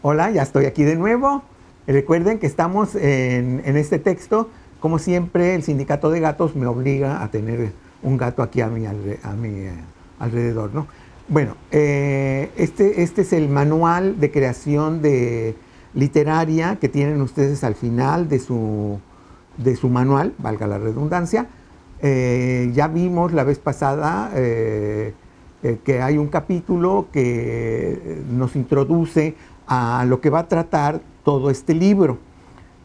Hola, ya estoy aquí de nuevo. Recuerden que estamos en este texto. Como siempre, el Sindicato de Gatos me obliga a tener un gato aquí a mi alrededor, ¿no? Bueno, este es el manual de creación literaria que tienen ustedes al final de su manual, valga la redundancia. Ya vimos la vez pasada que hay un capítulo que nos introduce a lo que va a tratar todo este libro.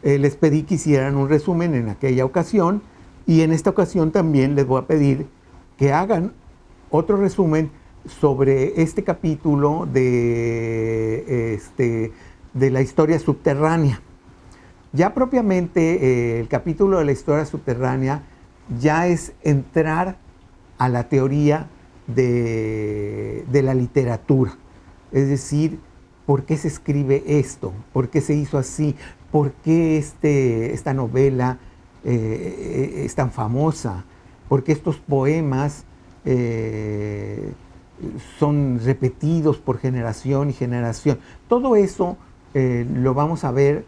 Les pedí que hicieran un resumen en aquella ocasión y en esta ocasión también les voy a pedir que hagan otro resumen sobre este capítulo de la historia subterránea. Ya propiamente el capítulo de la historia subterránea ya es entrar a la teoría de la literatura. Es decir, ¿por qué se escribe esto? ¿Por qué se hizo así? ¿Por qué esta novela es tan famosa? ¿Por qué estos poemas son repetidos por generación y generación? Todo eso lo vamos a ver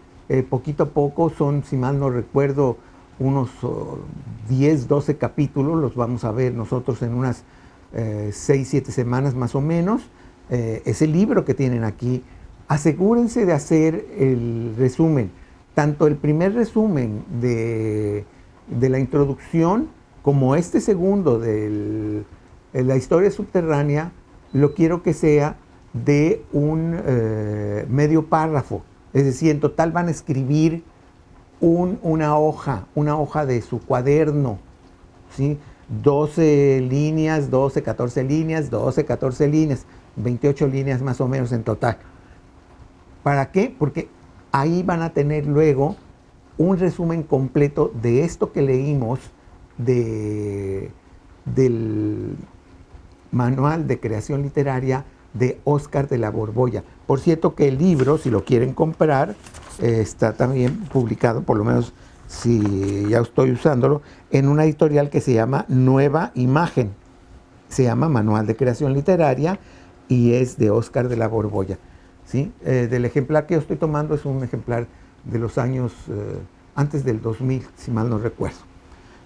poquito a poco. Son, si mal no recuerdo, unos 10, 12 capítulos. Los vamos a ver nosotros en unas 6, 7 semanas más o menos. Ese libro que tienen aquí, asegúrense de hacer el resumen, tanto el primer resumen de la introducción como este segundo de la historia subterránea. Lo quiero que sea de un medio párrafo, es decir, en total van a escribir una hoja de su cuaderno, ¿sí? 12 líneas, 12, 14 líneas, 12, 14 líneas, 28 líneas más o menos en total. ¿Para qué? Porque ahí van a tener luego un resumen completo de esto que leímos del manual de creación literaria de Óscar de la Borbolla. Por cierto que el libro, si lo quieren comprar, está también publicado, por lo menos si ya estoy usándolo, en una editorial que se llama Nueva Imagen. Se llama Manual de Creación Literaria y es de Óscar de la Borbolla, ¿sí? Del ejemplar que yo estoy tomando es un ejemplar de los años antes del 2000, si mal no recuerdo.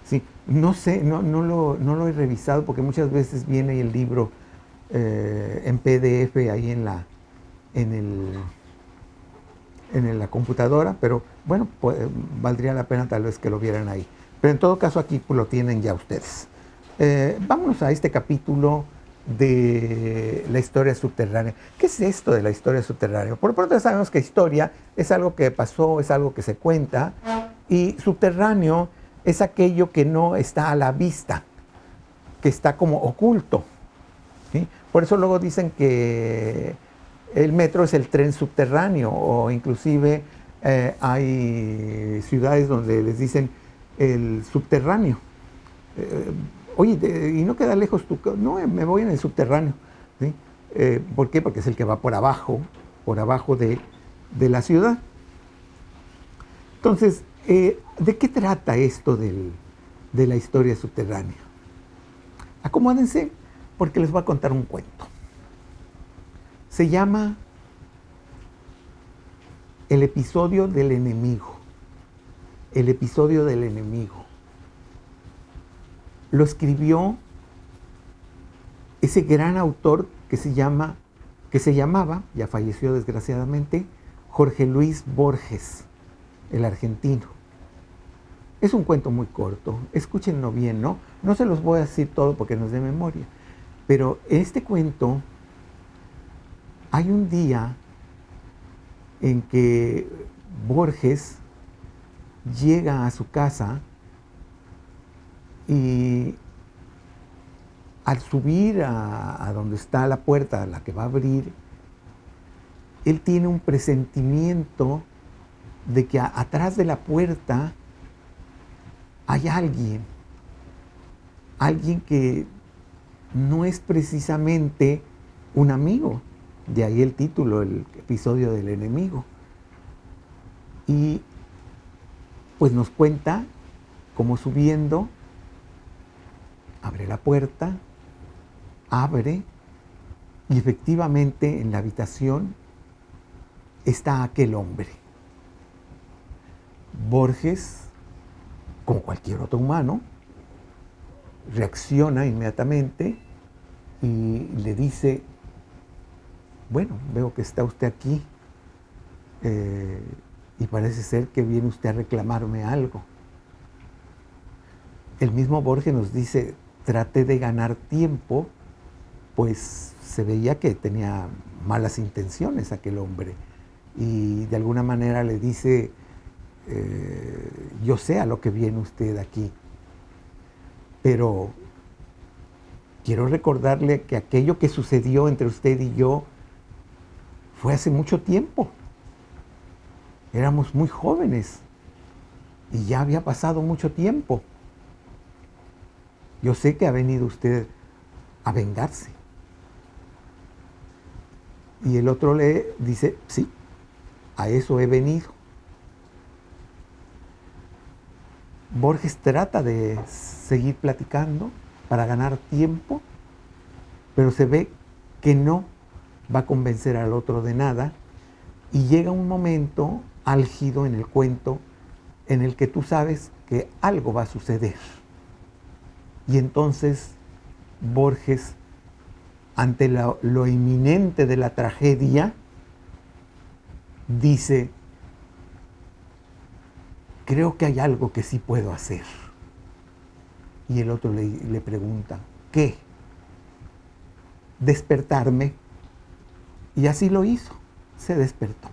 Sí, no sé, no lo he revisado porque muchas veces viene el libro en PDF ahí en la computadora, pero bueno, pues, valdría la pena tal vez que lo vieran ahí. Pero en todo caso aquí pues, lo tienen ya ustedes. Vámonos a este capítulo de la historia subterránea. ¿Qué es esto de la historia subterránea? Por lo pronto sabemos que historia es algo que pasó, es algo que se cuenta, y subterráneo es aquello que no está a la vista, que está como oculto, ¿sí? Por eso luego dicen que el metro es el tren subterráneo, o inclusive hay ciudades donde les dicen el subterráneo. Oye, ¿y no queda lejos tu casa? No, me voy en el subterráneo, ¿sí? ¿Por qué? Porque es el que va por abajo de la ciudad. Entonces, ¿de qué trata esto de la historia subterránea? Acomódense porque les voy a contar un cuento. Se llama El episodio del enemigo. El episodio del enemigo. Lo escribió ese gran autor que se llamaba, ya falleció desgraciadamente, Jorge Luis Borges, el argentino. Es un cuento muy corto, escúchenlo bien, ¿no? No se los voy a decir todo porque no es de memoria, pero en este cuento hay un día en que Borges llega a su casa y al subir a donde está la puerta a la que va a abrir, él tiene un presentimiento de que atrás de la puerta hay alguien que no es precisamente un amigo, de ahí el título, el episodio del enemigo. Y pues nos cuenta cómo subiendo, abre la puerta, abre, y efectivamente en la habitación está aquel hombre. Borges, como cualquier otro humano, reacciona inmediatamente y le dice, bueno, veo que está usted aquí y parece ser que viene usted a reclamarme algo. El mismo Borges nos dice, traté de ganar tiempo, pues se veía que tenía malas intenciones aquel hombre. Y de alguna manera le dice, yo sé a lo que viene usted aquí, pero quiero recordarle que aquello que sucedió entre usted y yo fue hace mucho tiempo. Éramos muy jóvenes y ya había pasado mucho tiempo. Yo sé que ha venido usted a vengarse. Y el otro le dice, sí, a eso he venido. Borges trata de seguir platicando para ganar tiempo, pero se ve que no va a convencer al otro de nada y llega un momento álgido en el cuento en el que tú sabes que algo va a suceder. Y entonces Borges, ante lo inminente de la tragedia, dice, creo que hay algo que sí puedo hacer. Y el otro le pregunta, ¿qué? Despertarme. Y así lo hizo, se despertó.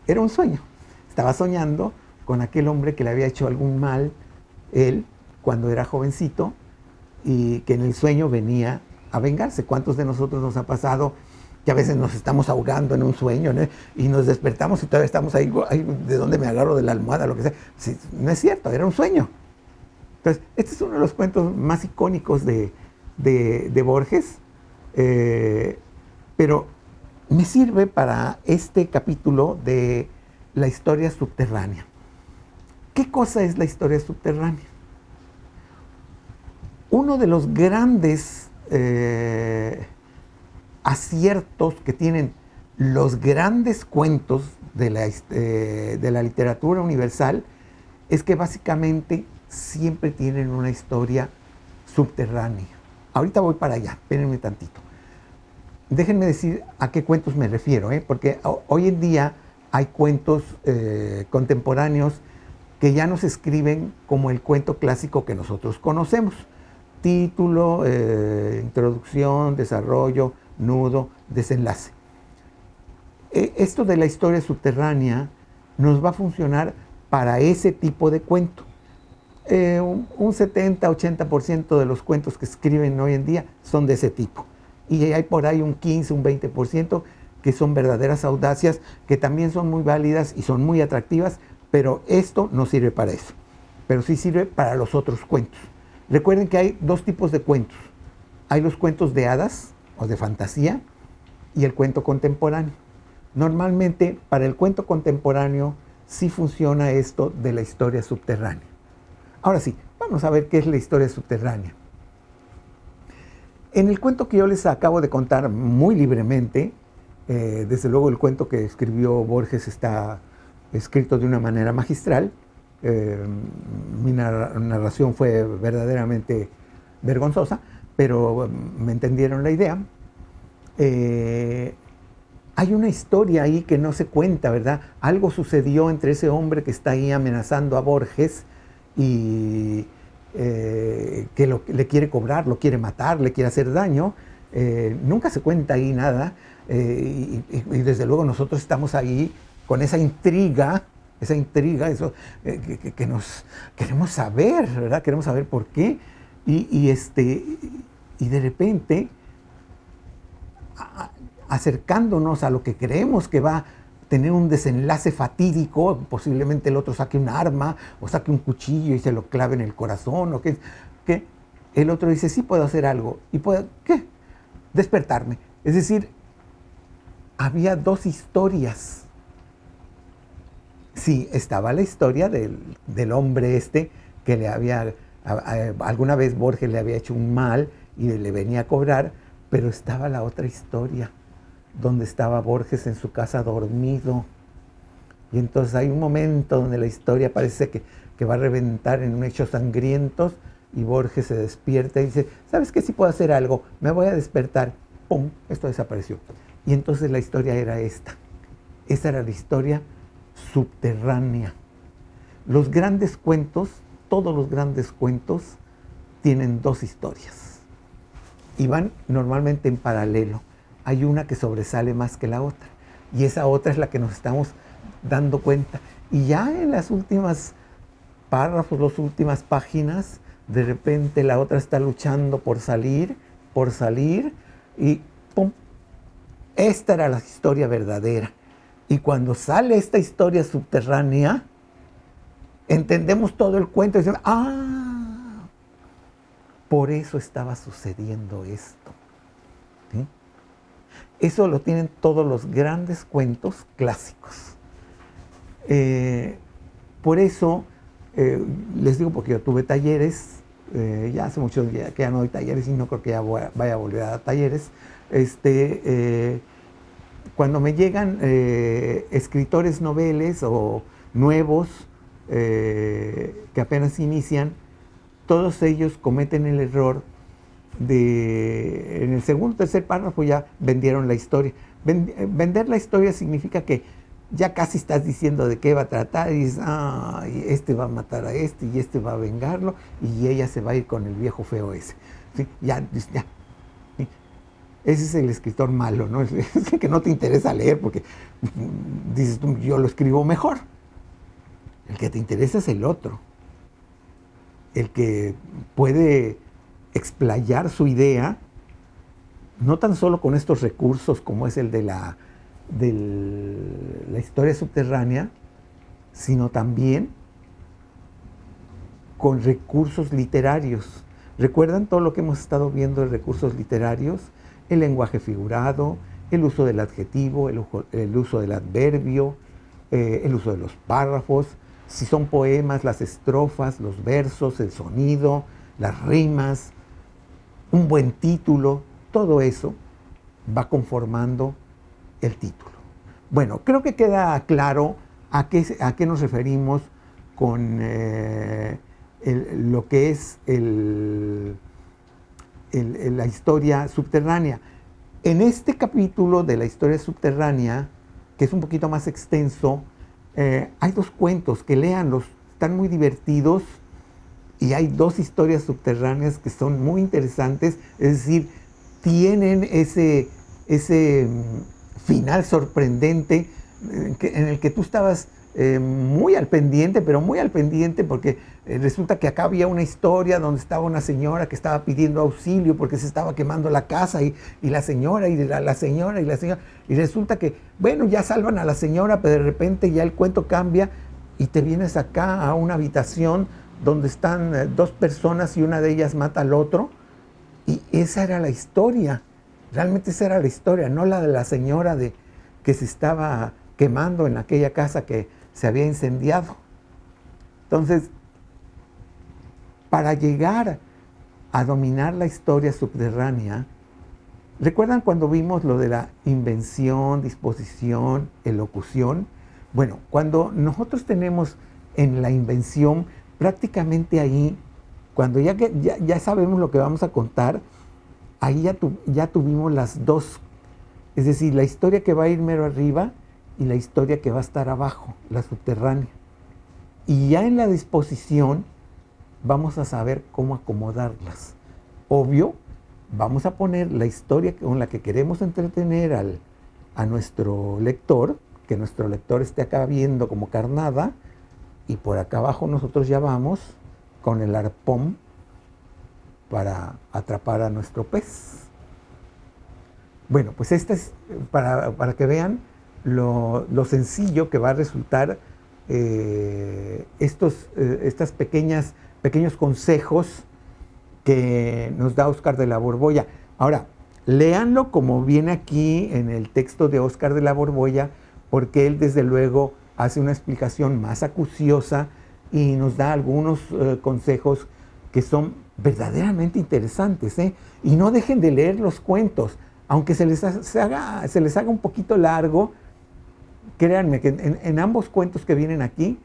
Era un sueño. Estaba soñando con aquel hombre que le había hecho algún mal, él, cuando era jovencito, y que en el sueño venía a vengarse. ¿Cuántos de nosotros nos ha pasado que a veces nos estamos ahogando en un sueño, ¿no? Y nos despertamos y todavía estamos ahí, ¿de dónde me agarro? De la almohada, lo que sea? Sí, no es cierto, era un sueño. Entonces, este es uno de los cuentos más icónicos de Borges, pero me sirve para este capítulo de la historia subterránea. ¿Qué cosa es la historia subterránea? Uno de los grandes aciertos que tienen los grandes cuentos de la literatura universal es que básicamente siempre tienen una historia subterránea. Ahorita voy para allá, espérenme tantito. Déjenme decir a qué cuentos me refiero, porque hoy en día hay cuentos contemporáneos que ya nos escriben como el cuento clásico que nosotros conocemos. Título, introducción, desarrollo, nudo, desenlace. Esto de la historia subterránea nos va a funcionar para ese tipo de cuento. Un 70-80% de los cuentos que escriben hoy en día son de ese tipo. Y hay por ahí un 15, un 20% que son verdaderas audacias, que también son muy válidas y son muy atractivas, pero esto no sirve para eso. Pero sí sirve para los otros cuentos. Recuerden que hay dos tipos de cuentos. Hay los cuentos de hadas o de fantasía y el cuento contemporáneo. Normalmente para el cuento contemporáneo sí funciona esto de la historia subterránea. Ahora sí, vamos a ver qué es la historia subterránea. En el cuento que yo les acabo de contar muy libremente, desde luego el cuento que escribió Borges está escrito de una manera magistral. Mi narración fue verdaderamente vergonzosa, pero me entendieron la idea. Hay una historia ahí que no se cuenta, ¿verdad? Algo sucedió entre ese hombre que está ahí amenazando a Borges y que le quiere cobrar, lo quiere matar, le quiere hacer daño. Nunca se cuenta ahí nada. Y desde luego nosotros estamos ahí con esa intriga, eso que nos queremos saber, ¿verdad? Queremos saber por qué. Y de repente, acercándonos a lo que creemos que va a tener un desenlace fatídico, posiblemente el otro saque un arma o saque un cuchillo y se lo clave en el corazón, o que el otro dice, sí puedo hacer algo, y puedo, ¿qué? Despertarme. Es decir, había dos historias. Sí, estaba la historia del hombre que le había, alguna vez Borges le había hecho un mal y le venía a cobrar, pero estaba la otra historia, donde estaba Borges en su casa dormido. Y entonces hay un momento donde la historia parece que va a reventar en un hechos sangrientos, y Borges se despierta y dice, ¿sabes qué? Si puedo hacer algo, me voy a despertar. ¡Pum! Esto desapareció. Y entonces la historia era esta. Esa era la historia subterránea. Los grandes cuentos, todos los grandes cuentos, tienen dos historias. Y van normalmente en paralelo. Hay una que sobresale más que la otra. Y esa otra es la que nos estamos dando cuenta. Y ya en las últimas párrafos, las últimas páginas, de repente la otra está luchando por salir, y ¡pum! Esta era la historia verdadera. Y cuando sale esta historia subterránea, entendemos todo el cuento y decimos, ¡ah! Por eso estaba sucediendo esto. ¿Sí? Eso lo tienen todos los grandes cuentos clásicos. Por eso, les digo, porque yo tuve talleres, ya hace muchos días que ya no doy talleres y no creo que ya vaya a volver a dar talleres. Cuando me llegan escritores noveles o nuevos que apenas inician, todos ellos cometen el error de, en el segundo o tercer párrafo ya vendieron la historia. Vender la historia significa que ya casi estás diciendo de qué va a tratar y dices, este va a matar a este y este va a vengarlo y ella se va a ir con el viejo feo ese. ¿Sí? Ya. Ese es el escritor malo, ¿no? Es el que no te interesa leer porque dices tú, yo lo escribo mejor. El que te interesa es el otro. El que puede explayar su idea, no tan solo con estos recursos como es el de la historia subterránea, sino también con recursos literarios. ¿Recuerdan todo lo que hemos estado viendo de recursos literarios? El lenguaje figurado, el uso del adjetivo, el uso del adverbio, el uso de los párrafos, si son poemas, las estrofas, los versos, el sonido, las rimas, un buen título, todo eso va conformando el título. Bueno, creo que queda claro a qué nos referimos con lo que es la historia subterránea. En este capítulo de la historia subterránea, que es un poquito más extenso, hay dos cuentos, que léanlos, están muy divertidos, y hay dos historias subterráneas que son muy interesantes, es decir, tienen ese final sorprendente en el que tú estabas muy al pendiente, pero muy al pendiente, porque resulta que acá había una historia donde estaba una señora que estaba pidiendo auxilio porque se estaba quemando la casa, y la señora, y la señora, y resulta que, bueno, ya salvan a la señora, pero de repente ya el cuento cambia y te vienes acá a una habitación donde están dos personas y una de ellas mata al otro, y esa era la historia, realmente esa era la historia, no la de la señora que se estaba quemando en aquella casa que se había incendiado. Entonces, para llegar a dominar la historia subterránea, ¿recuerdan cuando vimos lo de la invención, disposición, elocución? Bueno, cuando nosotros tenemos en la invención, prácticamente ahí, cuando ya sabemos lo que vamos a contar, ahí ya tuvimos las dos, es decir, la historia que va a ir mero arriba y la historia que va a estar abajo, la subterránea. Y ya en la disposición vamos a saber cómo acomodarlas. Obvio, vamos a poner la historia con la que queremos entretener a nuestro lector, que nuestro lector esté acá viendo como carnada, y por acá abajo nosotros ya vamos con el arpón para atrapar a nuestro pez. Bueno, pues esta es para que vean lo sencillo que va a resultar estas pequeños consejos que nos da Óscar de la Borbolla. Ahora, léanlo como viene aquí en el texto de Óscar de la Borbolla, porque él desde luego hace una explicación más acuciosa y nos da algunos consejos que son verdaderamente interesantes, ¿eh? Y no dejen de leer los cuentos. aunque se les haga un poquito largo, créanme que en ambos cuentos que vienen aquí,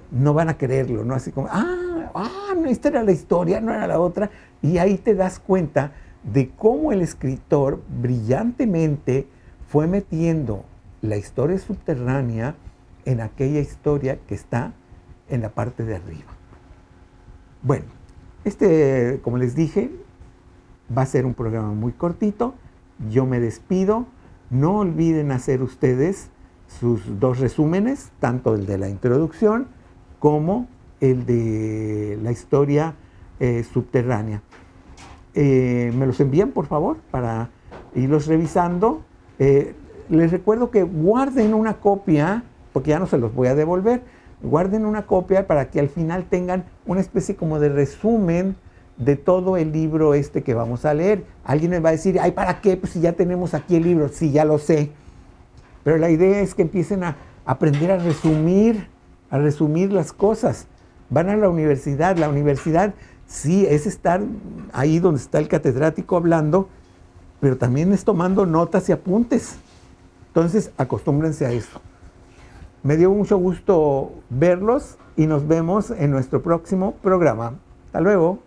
no van a quererlo, ¿no? Así como, no, esta era la historia, no era la otra. Y ahí te das cuenta de cómo el escritor brillantemente fue metiendo la historia subterránea en aquella historia que está en la parte de arriba. Bueno, como les dije, va a ser un programa muy cortito. Yo me despido. No olviden hacer ustedes sus 2 resúmenes, tanto el de la introducción como el de la historia subterránea. Me los envían, por favor, para irlos revisando. Les recuerdo que guarden una copia, porque ya no se los voy a devolver. Guarden una copia para que al final tengan una especie como de resumen de todo el libro que vamos a leer. Alguien me va a decir, ¿para qué? Pues si ya tenemos aquí el libro. Sí, ya lo sé. Pero la idea es que empiecen a aprender a resumir las cosas. Van a la universidad. La universidad sí es estar ahí donde está el catedrático hablando, pero también es tomando notas y apuntes. Entonces, acostúmbrense a eso. Me dio mucho gusto verlos y nos vemos en nuestro próximo programa. Hasta luego.